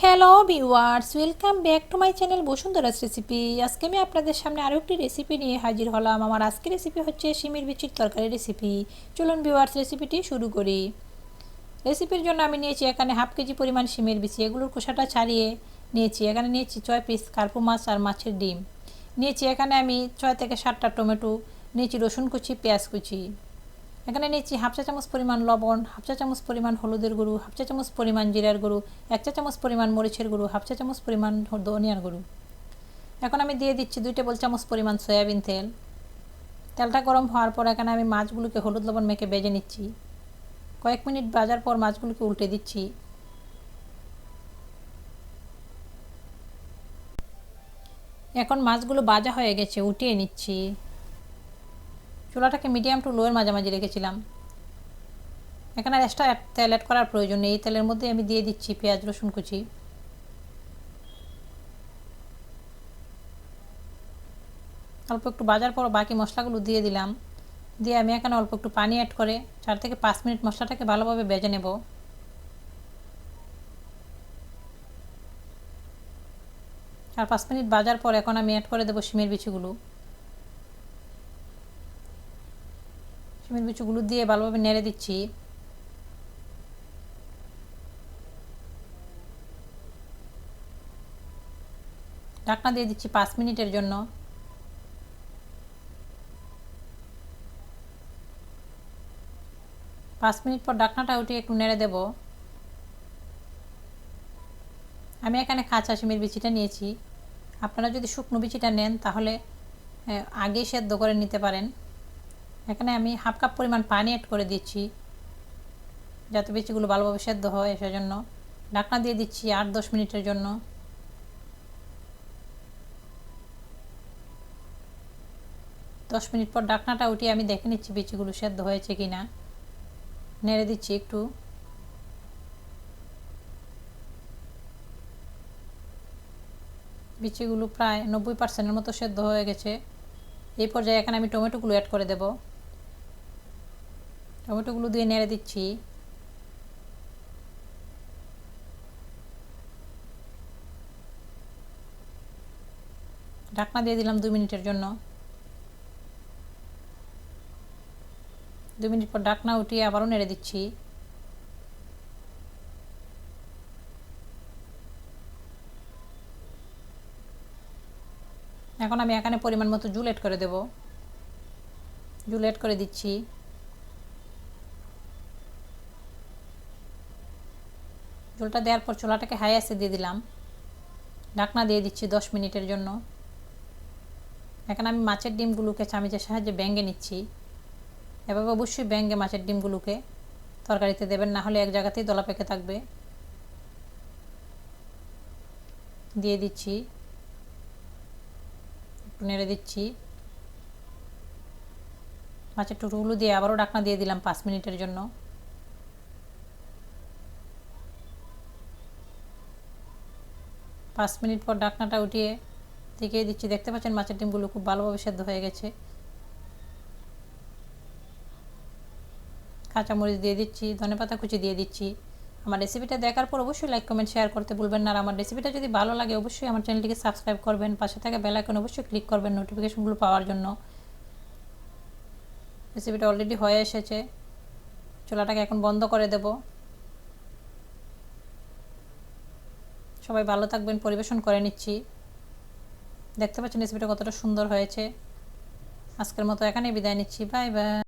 Hello viewers, welcome back to my channel Basundhara's recipe. আজকে আমি আপনাদের সামনে আরও একটি রেসিপি নিয়ে হাজির হলাম। আমার আজকের রেসিপি হচ্ছে শিমের বিচির তরকারি রেসিপি। চলুন ভিউয়ার্স, রেসিপিটি শুরু করি। রেসিপির জন্য আমি নিয়েছি এখানে হাফ কেজি পরিমাণ শিমের বিচি, এগুলোর খোসাটা ছাড়িয়ে নিয়েছি। এখানে নিয়েছি 6 পিস কার্পু মাছ আর মাছের ডিম নিয়েছি। এখানে আমি 6 থেকে 7টা টমেটো নিয়েছি, রসুন কুচি, পেঁয়াজ কুচি। এখানে নিয়েছি হাফ চা চামচ পরিমাণ লবণ, হাফ চা চামচ পরিমাণ হলুদের গুঁড়ো, হাফ চা চামচ পরিমাণ জিরার গুঁড়ো, 1 চা চামচ পরিমাণ মরিচের গুঁড়ো, হাফ চা চামচ পরিমাণ ধনিয়ার গুঁড়ো। এখন আমি দিয়ে দিচ্ছি 2 টেবিল চামচ পরিমাণ সয়াবিন তেল। তেলটা গরম হওয়ার পর এখানে আমি মাছগুলোকে হলুদ লবণ মেখে ভেজে নিচ্ছি। কয়েক মিনিট ভাজার পর মাছগুলোকে উল্টে দিচ্ছি। এখন মাছগুলো ভাজা হয়ে গেছে, উঠিয়ে নিচ্ছি। চুলাটাকে মিডিয়াম টু লোয়ের মাঝামাঝি রেখেছিলাম। এখানে এক্সট্রা তেল অ্যাড করার প্রয়োজন নেই। এই তেলের মধ্যে আমি দিয়ে দিচ্ছি পেঁয়াজ রসুন কুচি। অল্প একটু ভাজার পর বাকি মশলাগুলো দিয়ে দিলাম। দিয়ে আমি এখানে অল্প একটু পানি অ্যাড করে 4 থেকে 5 মিনিট মশলাটাকে ভালোভাবে ভেজে নেব। আর 5 মিনিট ভাজার পর এখন আমি অ্যাড করে দেবো শিমের বিচিগুলো। শিমের বিচিগুলো দিয়ে ভালোভাবে নেড়ে দিচ্ছি। ঢাকনা দিয়ে দিচ্ছি 5 মিনিটের জন্য। 5 মিনিট পর ঢাকনাটা উঠিয়ে একটু নেড়ে দেব। আমি এখানে কাঁচা শিমের বিচিটা নিয়েছি। আপনারা যদি শুকনো বিচিটা নেন তাহলে আগেই সেদ্ধ করে নিতে পারেন। এখানে আমি হাফ কাপ পরিমাণ পানি অ্যাড করে দিচ্ছি যাতে বিচিগুলো ভালোভাবে সেদ্ধ হয়, সেজন্য। ঢাকনা দিয়ে দিচ্ছি 8-10 মিনিটের জন্য। 10 মিনিট পর ঢাকনাটা উঠিয়ে আমি দেখে নিচ্ছি বিচিগুলো সেদ্ধ হয়েছে কিনা। নেড়ে দিচ্ছি একটু। বিচিগুলো প্রায় 90%-এর মতো সেদ্ধ হয়ে গেছে। এই পর্যায়ে এখানে আমি টমেটোগুলো অ্যাড করে দেব। টমেটোগুলো দিয়ে নেড়ে দিচ্ছি। ঢাকনা দিয়ে দিলাম 2 মিনিটের জন্য। 2 মিনিট পর ঢাকনা উঠিয়ে আবারও নেড়ে দিচ্ছি। এখন আমি এখানে পরিমাণ মতো জল অ্যাড করে দেব। জল অ্যাড করে দিচ্ছি। জলটা দেওয়ার পর চুলাটাকে হাই আঁচে দিয়ে দিলাম। ঢাকনা দিয়ে দিচ্ছি 10 মিনিটের জন্য। এখন আমি মাছের ডিমগুলোকে চামচের সাহায্যে ভেঙে নিচ্ছি। এভাবে অবশ্যই ভেঙে মাছের ডিমগুলোকে তরকারিতে দেবেন, না হলে এক জায়গাতেই দলা পেকে থাকবে। দিয়ে দিচ্ছি, একটু নেড়ে দিচ্ছি। মাছের টুকরোগুলো দিয়ে আবারও ঢাকনা দিয়ে দিলাম 5 মিনিটের জন্য। 5 মিনিট পর ঢাকনাটা উঠিয়ে দেখিয়ে দিচ্ছি। দেখতে পাচ্ছেন মাছের ডিমগুলো খুব ভালোভাবে সেদ্ধ হয়ে গেছে। কাঁচামরিচ দিয়ে দিচ্ছি, ধনেপাতা কুচি দিয়ে দিচ্ছি। আমার রেসিপিটা দেখার পর অবশ্যই লাইক কমেন্ট শেয়ার করতে ভুলবেন না। আর আমার রেসিপিটা যদি ভালো লাগে অবশ্যই আমার চ্যানেলটিকে সাবস্ক্রাইব করবেন, পাশে থাকা বেল আইকন অবশ্যই ক্লিক করবেন নোটিফিকেশনগুলো পাওয়ার জন্য। রেসিপিটা অলরেডি হয়ে এসেছে। চুলাটাকে এখন বন্ধ করে দেব। সবাই ভালো থাকবেন, পরিবেশন করে নিচ্ছি। দেখতে পাচ্ছেন রেসিপিটা কতটা সুন্দর হয়েছে। আজকের মতো এখানেই বিদায় নিচ্ছি। Bye bye.